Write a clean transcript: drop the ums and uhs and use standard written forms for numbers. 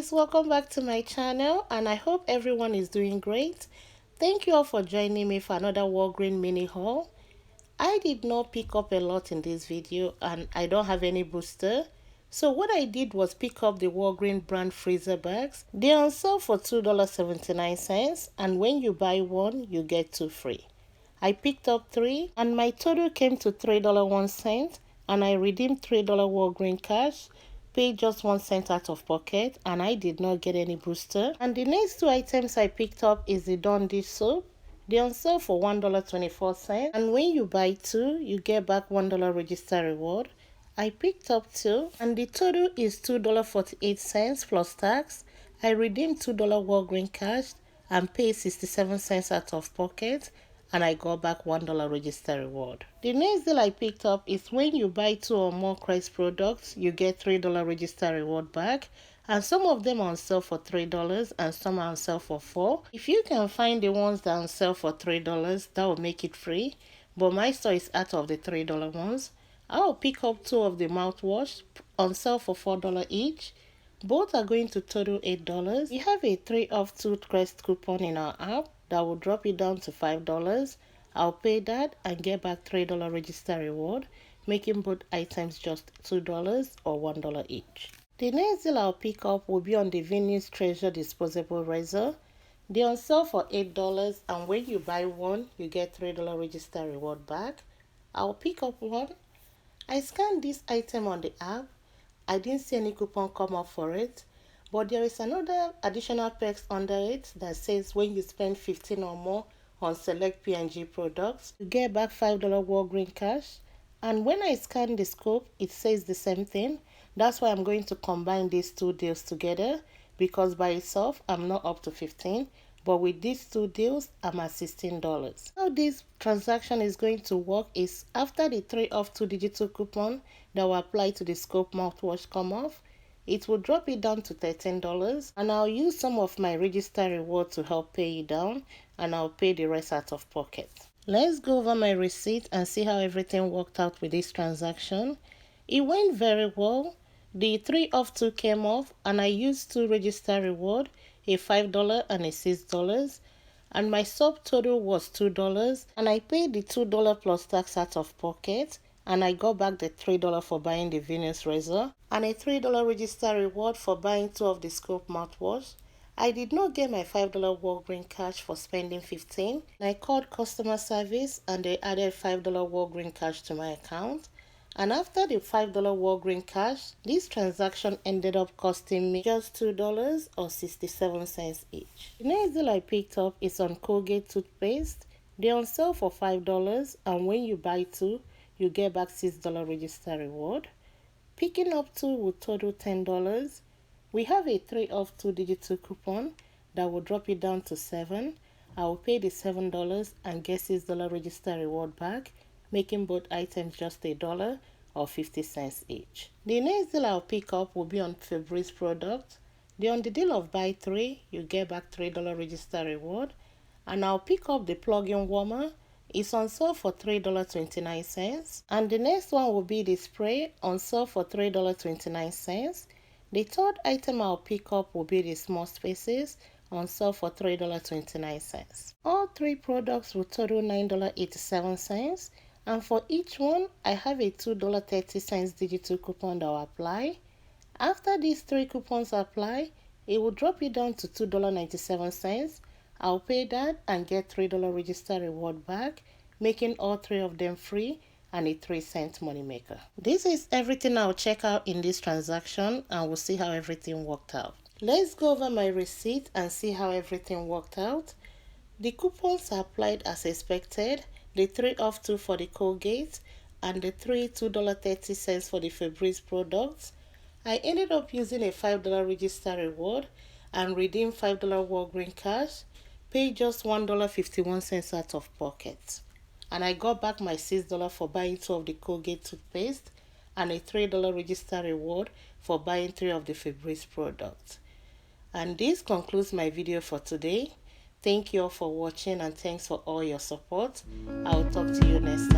guys, welcome back to my channel and I hope everyone is doing great. Thank you all for joining me for another Walgreen mini haul. I did not pick up a lot in this video and I don't have any booster. So what I did was pick up the Walgreen brand freezer bags. They're on sale for $2.79 and when you buy one, you get two free. I picked up three and my total came to $3.01 and I redeemed $3 Walgreen cash, paid just 1 cent out of pocket, and I did not get any booster. And the next two items I picked up is the Dawn dish soap. They're on sale for $1.24 and when you buy two, you get back $1 register reward. I picked up two and the total is $2.48 plus tax. I redeemed $2 Walgreen cash and paid 67 cents out of pocket and I got back $1 register reward. The next deal I picked up is when you buy two or more Crest products, you get $3 register reward back. And some of them are on sale for $3 and some are on sale for $4. If you can find the ones that are on sale for $3, that will make it free. But my store is out of the $3 ones. I'll pick up two of the mouthwash on sale for $4 each. Both are going to total $8. We have a 3 off toothpaste coupon in our app that will drop it down to $5. I'll pay that and get back $3 register reward, making both items just $2 or $1 each. The next deal I'll pick up will be on the Venus Treasure disposable razor. They're on sale for $8 and when you buy one, you get $3 register reward back. I'll pick up one. I scanned this item on the app. I didn't see any coupon come up for it, but there is another additional perks under it that says when you spend 15 or more on select P&G products, you get back $5 Walgreen cash. And when I scan the scope, it says the same thing. That's why I'm going to combine these two deals together because by itself, I'm not up to 15. But with these two deals, I'm at $16. How this transaction is going to work is after the 3 off 2 digital coupon that will apply to the scope mouthwash come off, it will drop it down to $13 and I'll use some of my register reward to help pay it down and I'll pay the rest out of pocket. Let's go over my receipt and see how everything worked out with this transaction. It went very well. The 3 off 2 came off and I used 2 register reward, a $5 and a $6, and my subtotal was $2 and I paid the $2 plus tax out of pocket and I got back the $3 for buying the Venus razor and a $3 register reward for buying 2 of the scope mouthwash. I did not get my $5 Walgreen cash for spending 15. I called customer service and they added $5 Walgreen cash to my account. And after the $5 Walgreen cash, this transaction ended up costing me just $2 or 67 cents each. The next deal I picked up is on Colgate toothpaste. They're on sale for $5 and when you buy 2, you get back $6 register reward. Picking up 2 will total $10. We have a 3 off 2 digital coupon that will drop it down to $7. I will pay the $7 and get $6 register reward back, making both items just $1 or 50 cents each. The next deal I'll pick up will be on Febr Product. They're on the deal of buy 3, you get back $3 register reward. And I'll pick up the plug-in warmer. It's on sale for $3.29. And the next one will be the spray on sale for $3.29. The third item I'll pick up will be the small spaces on sale for $3.29. All 3 products will total $9.87. And for each one, I have a $2.30 digital coupon that will apply. After these 3 coupons apply, it will drop it down to $2.97. I'll pay that and get $3 register reward back, making all 3 of them free and a 3-cent money maker. This is everything I'll check out in this transaction and we'll see how everything worked out. Let's go over my receipt and see how everything worked out. The coupons are applied as expected. The 3 off 2 for the Colgate and the 3 $2.30 for the Febr products. I ended up using a $5 register reward and redeemed $5 Walgreen cash, paid just $1.51 out of pocket. And I got back my $6 for buying 2 of the Colgate toothpaste and a $3 register reward for buying 3 of the Febr products. And this concludes my video for today. Thank you all for watching and thanks for all your support. I will talk to you next time.